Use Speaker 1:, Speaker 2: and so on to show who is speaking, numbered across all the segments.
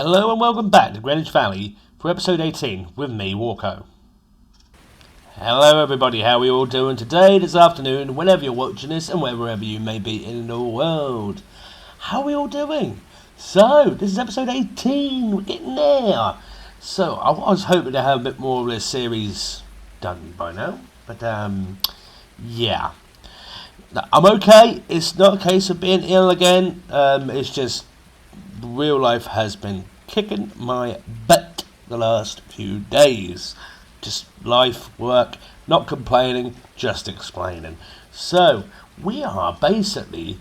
Speaker 1: Hello and welcome back to Greenwich Valley for episode 18 with me, Walko. Hello everybody, how are we all doing today, this afternoon, whenever you're watching this and wherever you may be in the world? How are we all doing? So, this is episode 18, we're getting there. So, I was hoping to have a bit more of this series done by now, but yeah. I'm okay, it's not a case of being ill again, it's just real life has been kicking my butt the last few days. Just life, work, not complaining, just explaining. So, we are basically,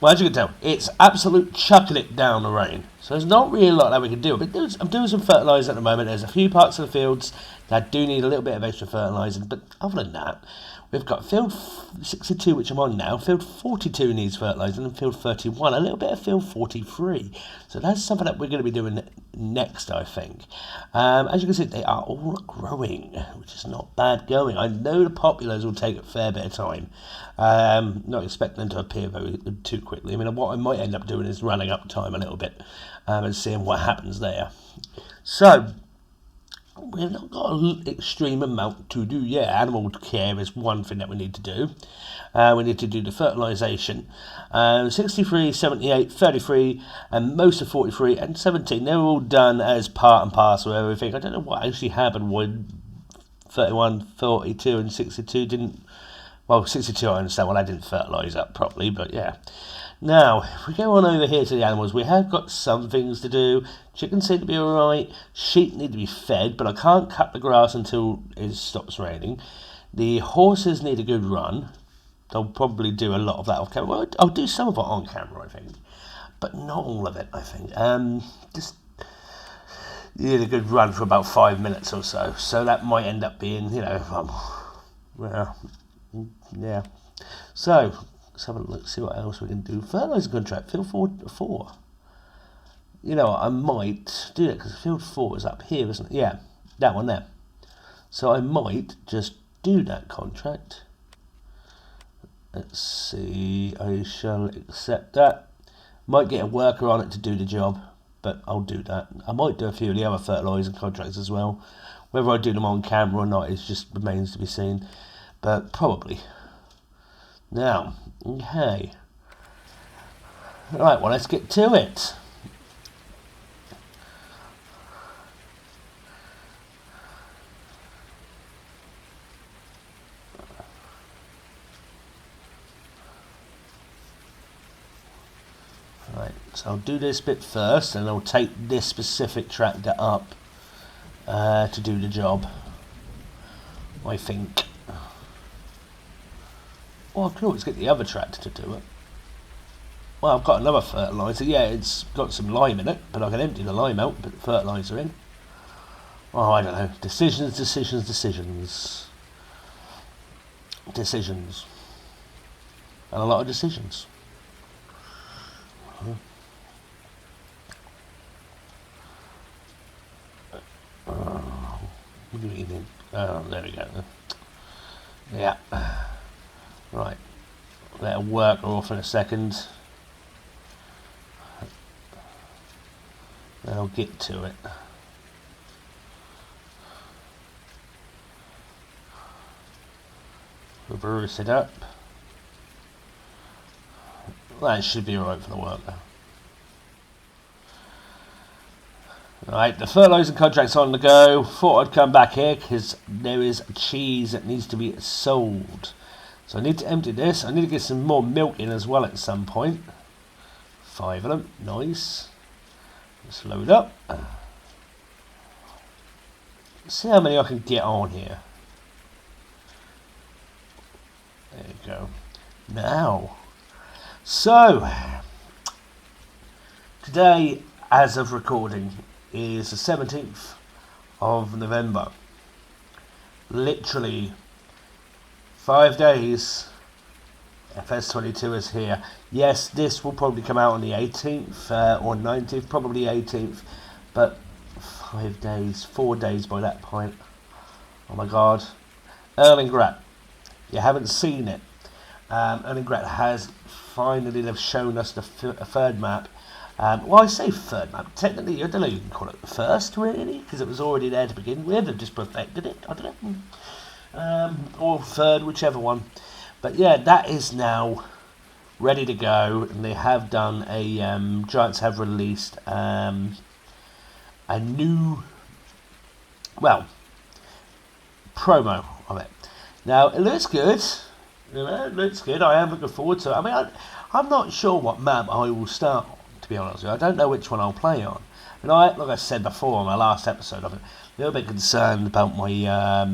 Speaker 1: well, as you can tell, it's absolute chucking it down the rain. So there's not really a lot that we can do. But I'm doing some fertiliser at the moment. There's a few parts of the fields that do need a little bit of extra fertilising. But other than that, we've got field 62, which I'm on now. Field 42 needs fertilising, and field 31, a little bit of field 43. So that's something that we're going to be doing next, I think. As you can see, they are all growing, which is not bad going. I know the populars will take a fair bit of time. Not expecting them to appear too quickly. I mean, what I might end up doing is running up time a little bit and seeing what happens there. So, we've not got an extreme amount to do yet. Animal care is one thing that we need to do. We need to do the fertilisation. 63, 78, 33, and most of 43 and 17. They're all done as part and parcel of everything. I don't know what actually happened when 31, 42 and 62 didn't... Well, 62 I understand, well I didn't fertilise up properly, but yeah. Now, if we go on over here to the animals, we have got some things to do. Chickens seem to be alright. Sheep need to be fed, but I can't cut the grass until it stops raining. The horses need a good run. They'll probably do a lot of that off camera. Well, I'll do some of it on camera, I think. But not all of it, I think. Just need a good run for about 5 minutes or so. So that might end up being, well, yeah. So, let's have a look, see what else we can do. Fertiliser contract, field 4. You know what, I might do that because field 4 is up here, isn't it? Yeah, that one there. So I might just do that contract. Let's see, I shall accept that. Might get a worker on it to do the job, but I'll do that. I might do a few of the other fertiliser contracts as well. Whether I do them on camera or not, it just remains to be seen. But probably. Now, okay. Right, well, let's get to it. Right, so I'll do this bit first, and I'll take this specific tractor up to do the job, I think. Well, I can always get the other tractor to do it. Well, I've got another fertiliser. Yeah, it's got some lime in it, but I can empty the lime out, put the fertiliser in. Oh, I don't know. Decisions. Decisions. And a lot of decisions. What do you mean? Oh, there we go. Yeah. Right, let her work off in a second. Then I'll get to it. Reverse it up. That should be alright for the worker. Right, the fertiliser contract's on the go. Thought I'd come back here because there is cheese that needs to be sold. So I need to empty this. I need to get some more milk in as well at some point. 5 of them. Nice. Let's load up. Let's see how many I can get on here. There you go. Now. So. Today, as of recording, is the 17th of November. Literally 5 days, FS22 is here. Yes, this will probably come out on the 18th or 19th, probably 18th, but 5 days, 4 days by that point. Oh my god. Erlingrat, you haven't seen it. Erlingrat has finally, they've shown us the third map. Well, I say third map. Technically, I don't know if you can call it the first, really, because it was already there to begin with. They've just perfected it. I don't know. Or third, whichever one. But yeah, that is now ready to go, and they have done a Giants have released a new, well, promo of it. Now it looks good. You know, it looks good. I am looking forward to it. I mean, I'm not sure what map I will start on, to be honest with you. I don't know which one I'll play on. And like I said before on my last episode of it, a little bit concerned about my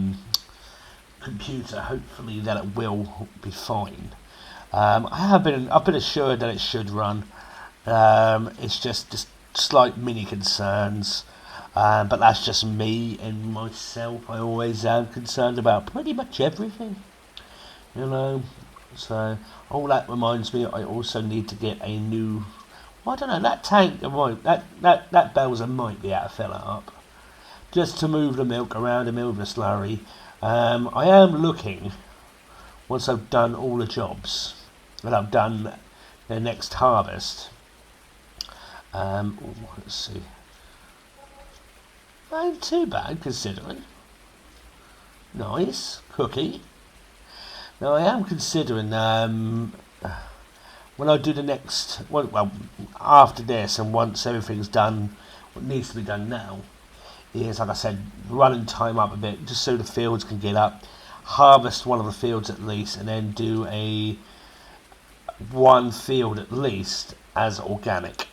Speaker 1: computer. Hopefully that it will be fine. I've been assured that it should run. It's just slight mini concerns. But that's just me and myself. I always am concerned about pretty much everything, you know. So all that reminds me, I also need to get a new. Well, I don't know. That tank, that Bales might be able to fill it up, just to move the milk around and move the slurry. I am looking, once I've done all the jobs that I've done the next harvest. Let's see. Ain't too bad considering. Nice cookie. Now I am considering when I do the next, well after this and once everything's done, what needs to be done now is, like I said, running time up a bit just so the fields can get up, harvest one of the fields at least, and then do one field at least as organic.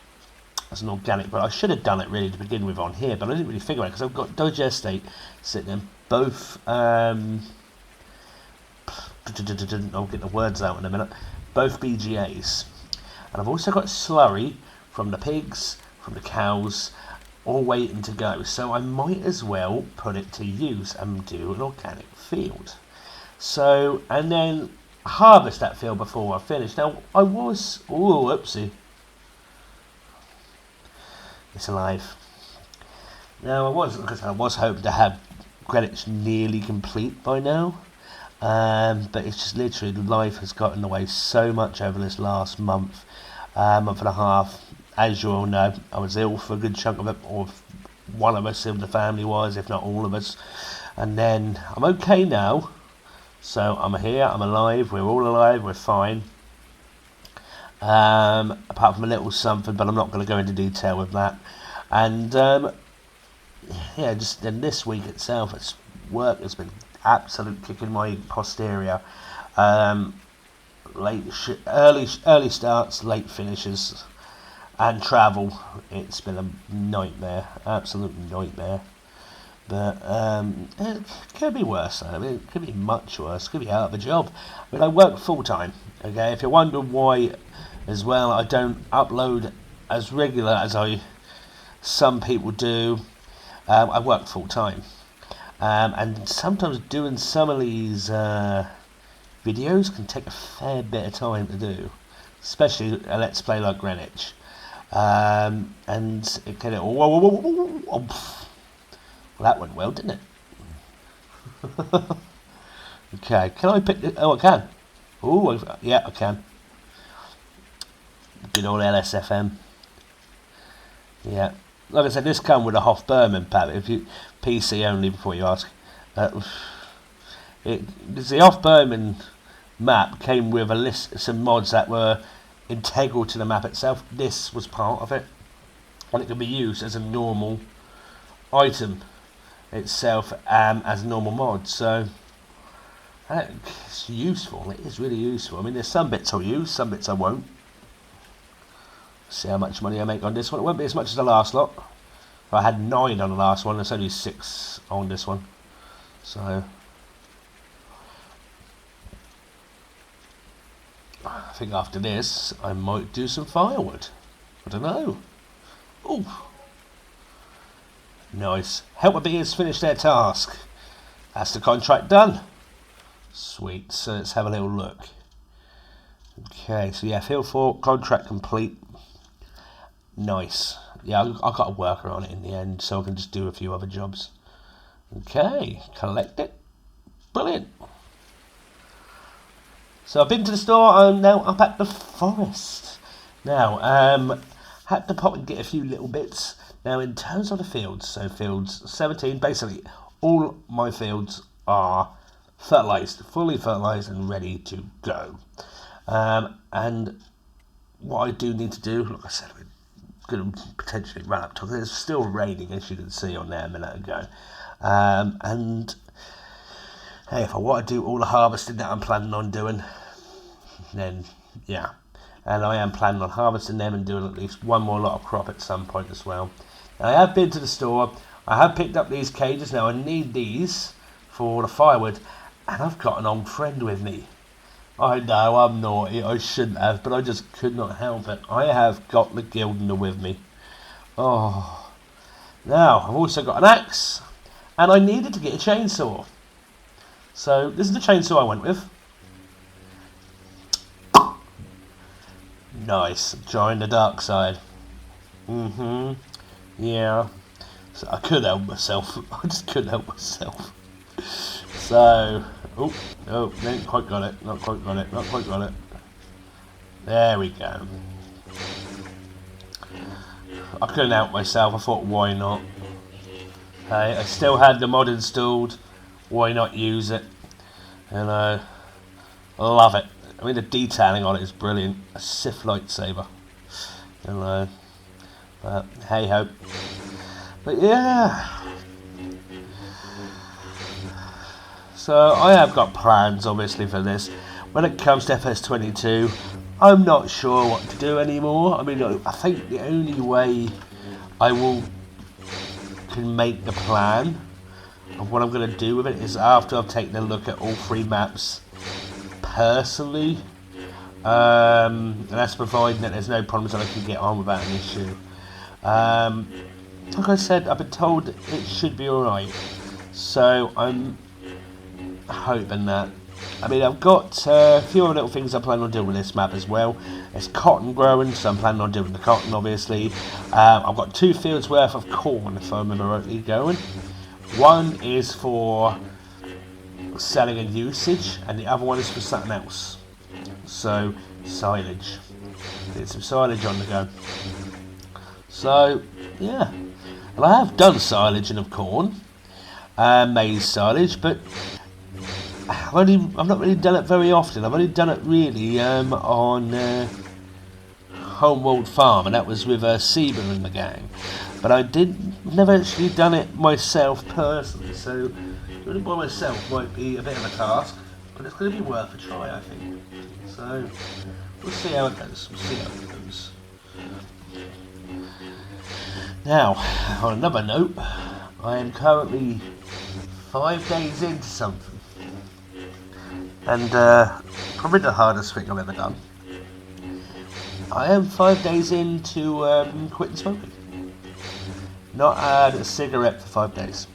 Speaker 1: As an organic, but I should have done it really to begin with on here, but I didn't really figure it because I've got digestate sitting in both. I'll get the words out in a minute. Both BGAs, and I've also got slurry from the pigs, from the cows, all waiting to go. So I might as well put it to use and do an organic field. So and then harvest that field before I finish. Now I was whoopsie. It's alive. Now I was hoping to have Greenwich nearly complete by now, but it's just literally life has got in the way so much over this last month and a half. As you all know, I was ill for a good chunk of it, or one of us in the family was, if not all of us. And then I'm okay now, so I'm here, I'm alive, we're all alive, we're fine. Apart from a little something, but I'm not going to go into detail with that. And yeah, just in this week itself, it's work has been absolute kicking my posterior. Early starts, late finishes, and travel. It's been a nightmare, absolute nightmare. But it could be worse. I mean, it could be much worse. It could be out of a job. I mean, I work full time. Okay, if you wonder why, as well, I don't upload as regular as some people do. I work full time, and sometimes doing some of these videos can take a fair bit of time to do, especially a Let's Play like Greenwich. And it can. Well, that went well, didn't it? Okay, can I pick it? Oh, I can. Oh, yeah, I can. Good old LSFM. Yeah. Like I said, this come with a Hoff Berman pack. If you PC only before you ask. The Hoff Berman map came with a list, some mods that were integral to the map itself. This was part of it, and it could be used as a normal item itself, as a normal mod. So it's useful. It is really useful. I mean, there's some bits I'll use, some bits I won't. See how much money I make on this one. It won't be as much as the last lot. I had 9 on the last one. There's only 6 on this one. So I think after this I might do some firewood. I don't know. Ooh. Nice. Helper bees finish their task. That's the contract done. Sweet. So let's have a little look. Okay, so yeah, field 4 contract complete. Nice. Yeah, I got a worker on it in the end, so I can just do a few other jobs. Okay, collect it. Brilliant. So I've been to the store. I'm now up at the forest. Now, had to pop and get a few little bits. Now in terms of the fields, so fields 17, basically all my fields are fertilised, fully fertilised and ready to go. And what I do need to do, like I said, we're going to potentially run up to it. It's still raining, as you can see on there a minute ago. And hey, if I want to do all the harvesting that I'm planning on doing, then yeah. And I am planning on harvesting them and doing at least one more lot of crop at some point as well. Now, I have been to the store. I have picked up these cages. Now I need these for the firewood, and I've got an old friend with me. I know I'm naughty, I shouldn't have, but I just could not help it. I have got the Gildner with me. Oh. Now, I've also got an axe, and I needed to get a chainsaw. So, this is the chainsaw I went with. Nice, join the dark side. Yeah. So I could help myself. I just couldn't help myself. So, oh, didn't quite got it. Not quite got it. There we go. I couldn't help myself. I thought, why not? Hey, I still had the mod installed. Why not use it? And I love it. I mean, the detailing on it is brilliant. A Sith lightsaber. And but hey ho. But yeah. So I have got plans, obviously, for this. When it comes to FS22, I'm not sure what to do anymore. I mean, I think the only way I can make the plan of what I'm going to do with it is after I've taken a look at all three maps personally. And that's providing that there's no problems that I can get on without an issue. Like I said, I've been told it should be alright. So I'm hoping that. I mean, I've got a few other little things I plan on doing with this map as well. It's cotton growing, so I'm planning on doing the cotton, obviously. I've got 2 fields worth of corn, if I remember rightly, going. One is for selling and usage, and the other one is for something else. So, silage. Get some silage on the go. So, yeah. And I have done silaging of corn, maize silage, but I've not really done it very often. I've only done it really on Homeworld Farm, and that was with Seba and the gang. But I never actually done it myself personally, so doing it by myself might be a bit of a task, but it's going to be worth a try, I think. So we'll see how it goes. Now, on another note, I am currently 5 days into something, and probably the hardest thing I've ever done. I am 5 days into quitting smoking. Not had a cigarette for 5 days.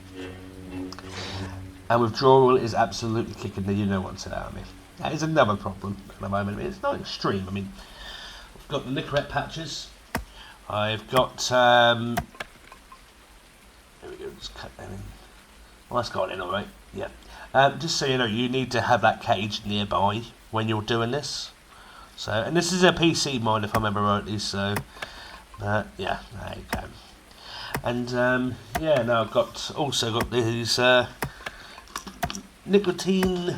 Speaker 1: And withdrawal is absolutely kicking the you-know-what's out of me. That is another problem at the moment. I mean, it's not extreme. I mean, I've got the Nicorette patches. I've got... there we go, just cut that in. Well, that's got in alright, yeah. Just so you know, you need to have that cage nearby when you're doing this. So, and this is a PC mod, if I remember rightly, so... yeah, there you go. And, yeah, now I've also got these nicotine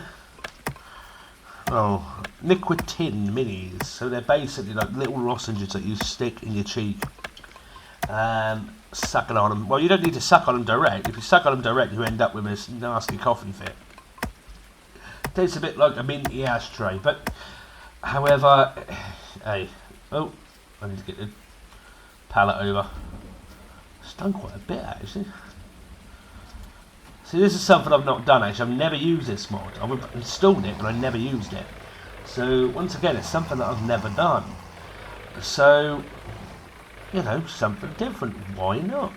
Speaker 1: minis. So they're basically like little lozenges that you stick in your cheek, sucking on them. Well, you don't need to suck on them direct. If you suck on them direct, you end up with this nasty coughing fit. Tastes a bit like a minty ashtray, but however, hey, oh, I need to get the pallet over. It's done quite a bit actually. See, this is something I've not done actually. I've never used this mod. I've installed it, but I never used it. So once again, it's something that I've never done. So, you know, something different. Why not?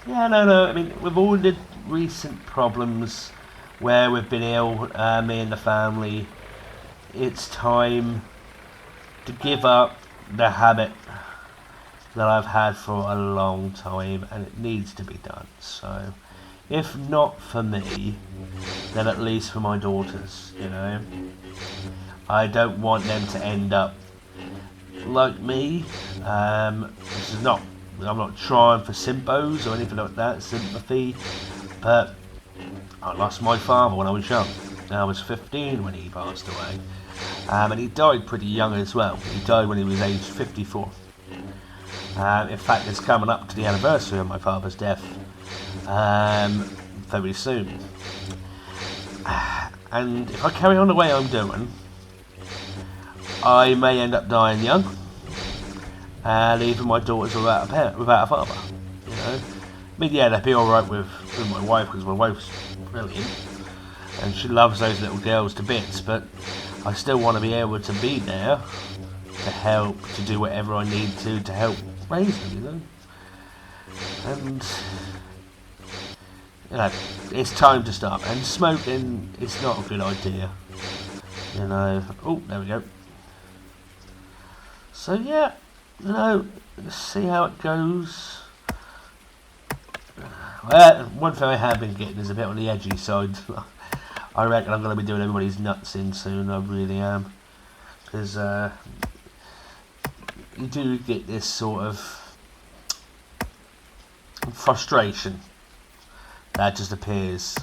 Speaker 1: Yeah, no. I mean, with all the recent problems where we've been ill, me and the family, it's time to give up the habit that I've had for a long time, and it needs to be done. So, if not for me, then at least for my daughters, you know. I don't want them to end up like me, this is not, I'm not trying for sympos or anything like that, sympathy, but I lost my father when I was young. I was 15 when he passed away, and he died pretty young as well. He died when he was aged 54. In fact, it's coming up to the anniversary of my father's death very soon. And if I carry on the way I'm doing, I may end up dying young, and leaving my daughters without a father. You know, I mean, yeah, they'd be all right with my wife, because my wife's brilliant, and she loves those little girls to bits. But I still want to be able to be there to help, to do whatever I need to help raise them. You know, and you know, it's time to stop. And smoking is not a good idea. You know. Oh, there we go. So yeah, you know, let's see how it goes. One thing I have been getting is a bit on the edgy side. I reckon I'm going to be doing everybody's nuts in soon. I really am, because you do get this sort of frustration that just appears.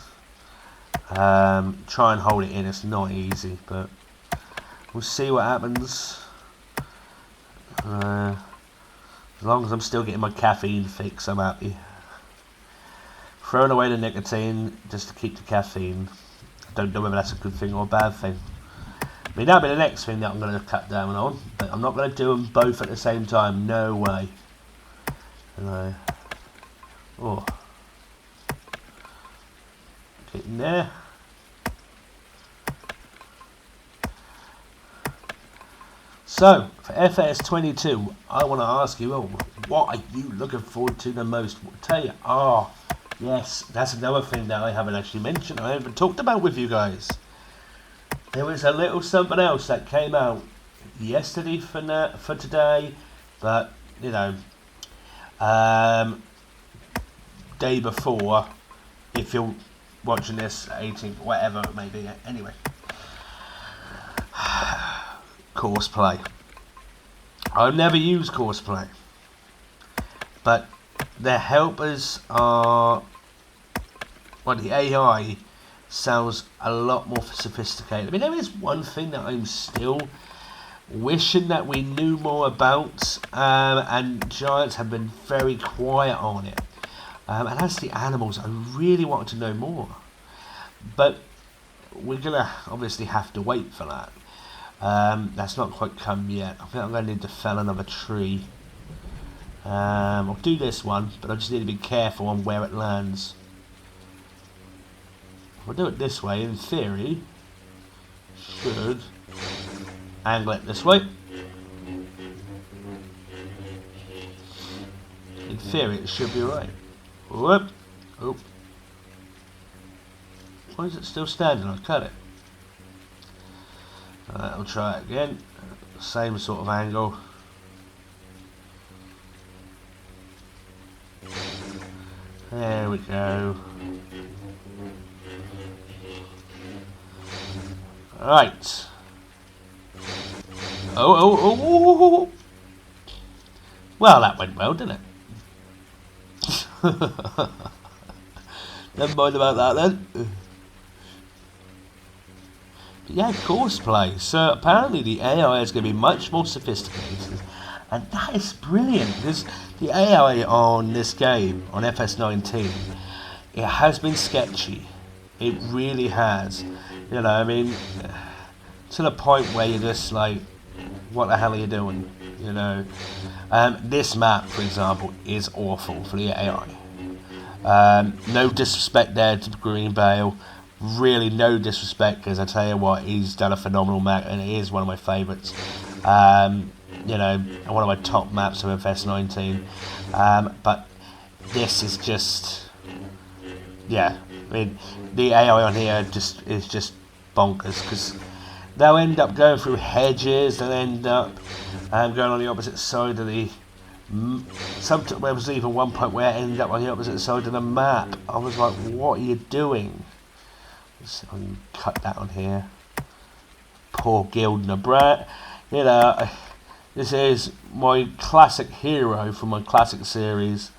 Speaker 1: Try and hold it in. It's not easy, but we'll see what happens. As long as I'm still getting my caffeine fix, I'm happy. Throwing away the nicotine just to keep the caffeine. I don't know whether that's a good thing or a bad thing. I mean, that'll be the next thing that I'm going to cut down on, but I'm not going to do them both at the same time. No way. You know. Oh. Getting there. So, for FS22, I want to ask you, what are you looking forward to the most? I'll tell you, yes, that's another thing that I haven't actually mentioned, I haven't talked about with you guys. There was a little something else that came out yesterday for today, but, you know, day before, if you're watching this, 18th, whatever it may be, anyway. Course play. I've never used course play, but their helpers are, well, the AI sounds a lot more sophisticated. I mean, there is one thing that I'm still wishing that we knew more about, and Giants have been very quiet on it, and that's the animals. I really want to know more, but we're gonna obviously have to wait for that. That's not quite come yet. I think I'm going to need to fell another tree. I'll do this one, but I just need to be careful on where it lands. If I do it this way, in theory, should angle it this way. In theory, it should be right. Whoop! Oh. Why is it still standing? I'll cut it. I'll try it again. Same sort of angle. There we go. Right. Oh. Well, that went well, didn't it? Never mind about that then. Yeah, course play. So apparently the AI is going to be much more sophisticated, and that is brilliant, because the AI on this game, on FS19, it has been sketchy. It really has. You know, I mean, to the point where you're just like, what the hell are you doing? You know, this map, for example, is awful for the AI. No disrespect there to Greenbale. Really no disrespect, because I tell you what, he's done a phenomenal map, and it is one of my favourites. You know, one of my top maps of FS19. But this is just, yeah. I mean, the AI on here is just bonkers, because they'll end up going through hedges, they'll end up going on the opposite side of the. There was even one point where it ended up on the opposite side of the map. I was like, what are you doing? So I can cut that on here. Poor Gildner Brat. You know, This is my classic hero from my classic series,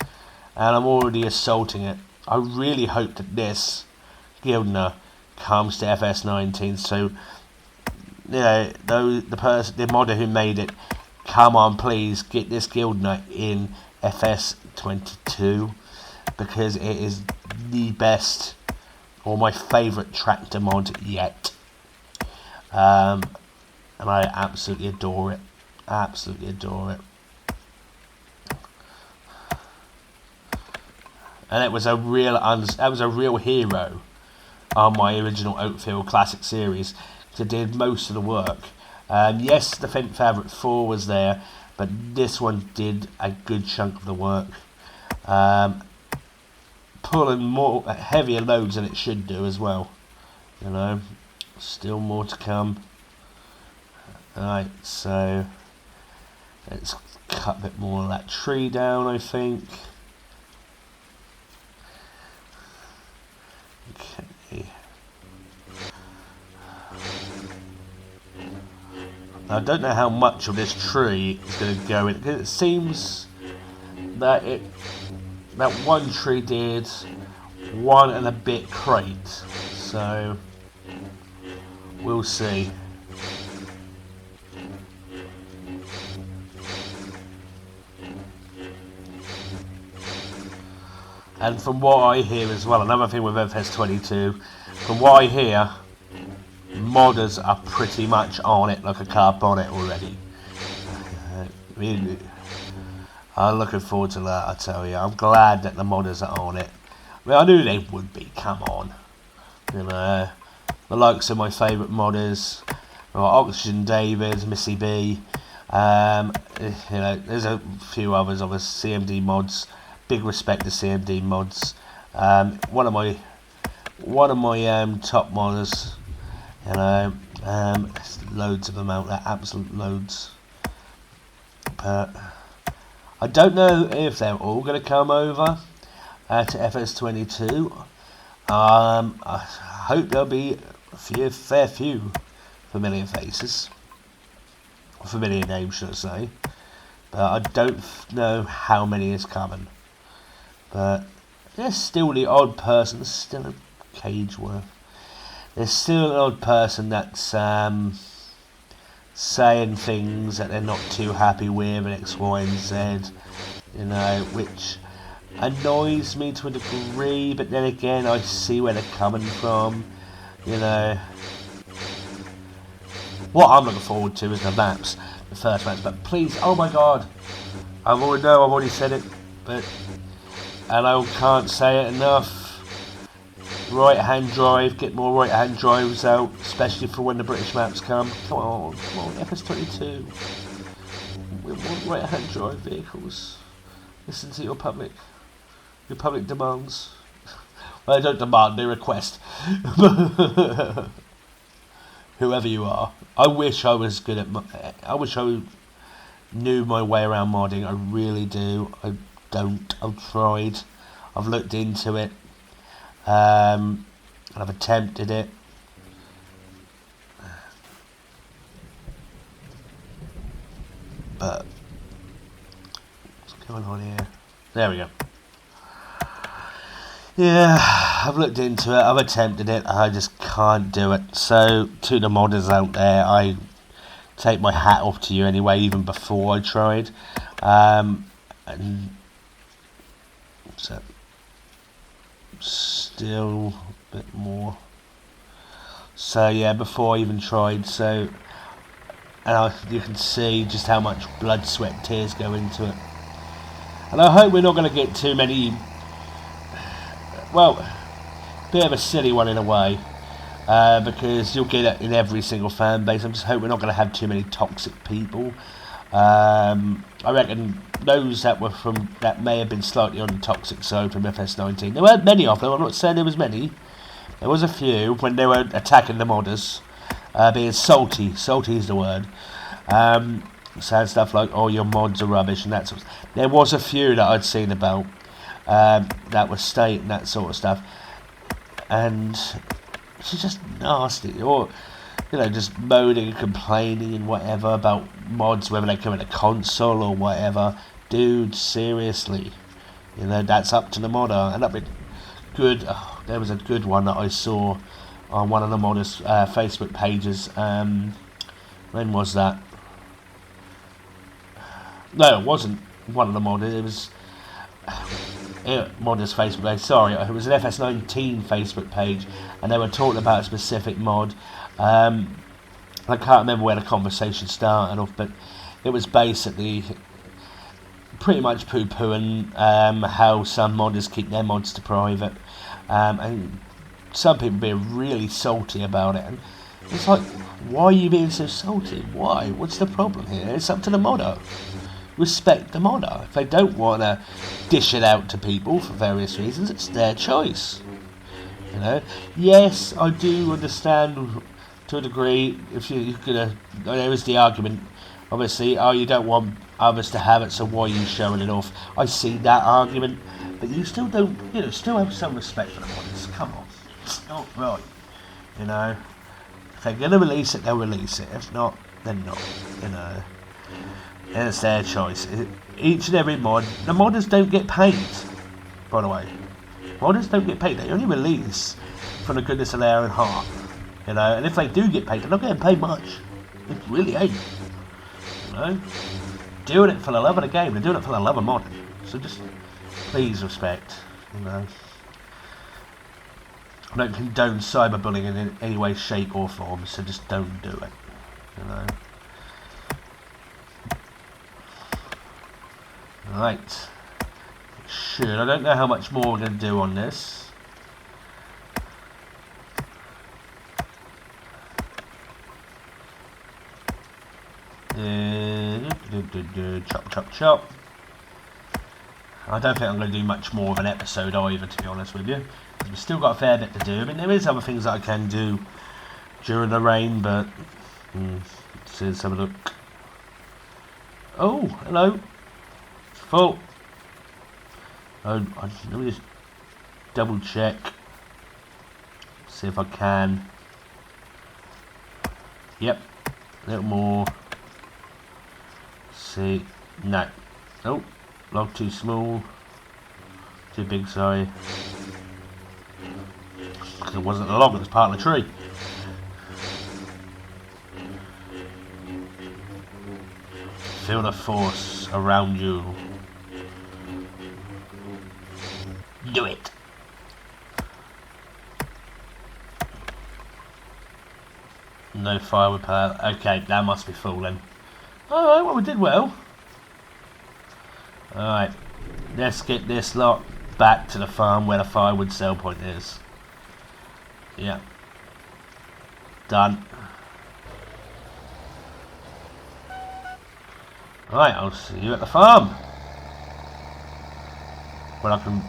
Speaker 1: and I'm already assaulting it. I really hope that this Gildner comes to FS19, so the modder who made it, come on, please get this Gildner in FS22, because it is the best or my favourite tractor mod yet, and I absolutely adore it. Absolutely adore it. And it was a real hero on my original Oakfield Classic series. It did most of the work. Yes, the Fendt Fabric 4 was there, but this one did a good chunk of the work. Pulling more heavier loads than it should do as well. You know, still more to come. Alright, so let's cut a bit more of that tree down, I think. Okay. I don't know how much of this tree is going to go in, because it seems that that one tree did 1 and a bit crate, so we'll see. And from what I hear as well, another thing with FS22, from what I hear, modders are pretty much on it like a car bonnet already. I'm looking forward to that, I tell you. I'm glad that the modders are on it. I mean, I knew they would be, come on. You know, the likes of my favourite modders, Oxygen David, Missy B. You know, there's a few others of us, CMD mods. Big respect to CMD mods. One of my top modders. You know, there's loads of them out there, absolute loads. But I don't know if they're all going to come over to FS22. I hope there'll be a fair few familiar faces, or familiar names, should I say. But I don't know how many is coming. But there's still the odd person. There's still a cage worth. There's still an odd person that's saying things that they're not too happy with, and X, Y, and Z. You know, which annoys me to a degree. But then again, I see where they're coming from. You know, what I'm looking forward to is the maps, the first maps. But please, oh my God, I've already said it, but. And I can't say it enough. Right hand drive, get more right hand drives out, especially for when the British maps come. Come on, FS22. We want right hand drive vehicles. Listen to your public demands. Well, they don't demand, they request. Whoever you are. I wish I was good at. I wish I knew my way around modding. I really do. I don't. I've tried. I've looked into it. I've attempted it. But what's going on here? There we go. Yeah, I've looked into it. I've attempted it. I just can't do it. So to the modders out there, I take my hat off to you anyway. Even before I tried, and so still a bit more. So yeah, before I even tried. So and you can see just how much blood, sweat, tears go into it. And I hope we're not going to get too many. Well, bit of a silly one in a way, because you'll get it in every single fan base. I just hope we're not going to have too many toxic people. I reckon those that may have been slightly on the toxic side from FS19. There weren't many of them. I'm not saying there was many. There was a few when they were attacking the modders, being salty. Salty is the word. Saying stuff like, "Oh, your mods are rubbish," and that sort of stuff. There was a few that I'd seen about that were stating that sort of stuff, and it's just nasty. Or you know, just moaning and complaining and whatever about mods, whether they come in a console or whatever. Dude, seriously, you know, that's up to the modder. And that'd be good. Oh, there was a good one that I saw on one of the modders' Facebook pages. When was that? No, it wasn't one of the modders. It was modders' Facebook page. Sorry, it was an FS19 Facebook page, and they were talking about a specific mod. I can't remember where the conversation started off, but it was basically pretty much poo-pooing how some modders keep their mods to private, and some people being really salty about it. And it's like, why are you being so salty? Why? What's the problem here? It's up to the modder. Respect the modder. If they don't want to dish it out to people for various reasons, it's their choice. You know. Yes, I do understand to a degree. If you're gonna, there is the argument. Obviously, oh, you don't want others to have it, so why are you showing it off? I see that argument, but you still don't. You know, still have some respect for the modders. Come on, it's not right. You know. If they're gonna release it, they'll release it. If not, then not. You know. And it's their choice. Each and every mod, the modders don't get paid, by the way. Modders don't get paid. They only release from the goodness of their own heart. You know, and if they do get paid, they're not getting paid much. It really ain't. You know, doing it for the love of the game. They're doing it for the love of modding. So just please respect. You know, I don't condone cyberbullying in any way, shape, or form. So just don't do it. You know. Right. I don't know how much more we're going to do on this. Chop, chop, chop. I don't think I'm going to do much more of an episode either, to be honest with you. We've still got a fair bit to do. I mean, there is other things that I can do during the rain, but let's have a look. Oh, hello. Full. Oh, let me just double check. See if I can. Yep. A little more. See. No. Oh. Log too small. Too big, sorry. Because it wasn't a log, it was part of the tree. Feel the force around you. Do it. No firewood pallet. Okay, that must be full then. Alright, well we did well. Alright, let's get this lot back to the farm where the firewood sell point is. Yeah. Done. Alright, I'll see you at the farm. When I can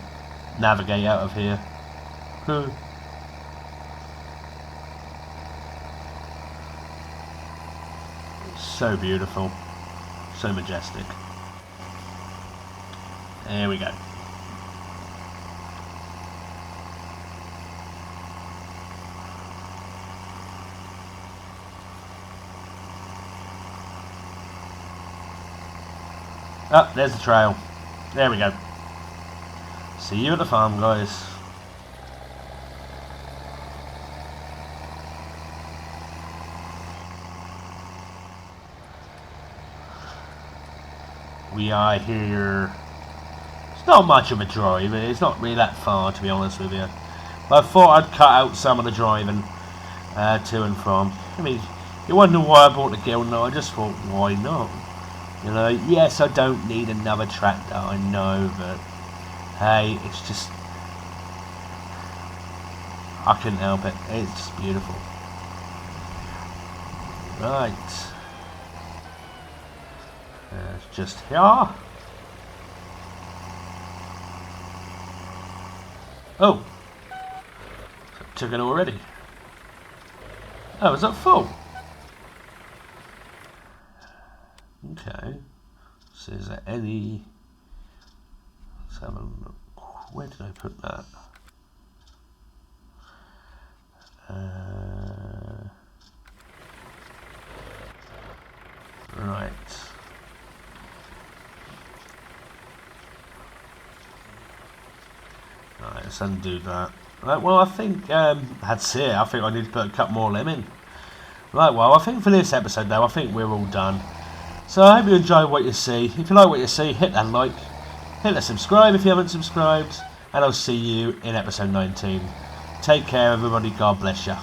Speaker 1: navigate out of here. So beautiful. So majestic. There we go. Oh, there's the trail. There we go. See you at the farm, guys. We are here. It's not much of a drive. It's not really that far, to be honest with you. But I thought I'd cut out some of the driving to and from. I mean, you wonder why I bought the Guild. No, I just thought, why not? You know, yes, I don't need another tractor, I know, but hey, it's just, I couldn't help it. It's beautiful. Right. It's just here. Oh. Took it already. Oh, is that full? Okay. So is there any... Let's have a look. Where did I put that? Right. Right, let's undo that. Right, well, I think that's it. I think I need to put a couple more limb in. Right, well, I think for this episode, though, I think we're all done. So I hope you enjoy what you see. If you like what you see, hit that like, hit that subscribe if you haven't subscribed, and I'll see you in episode 19. Take care, everybody. God bless you.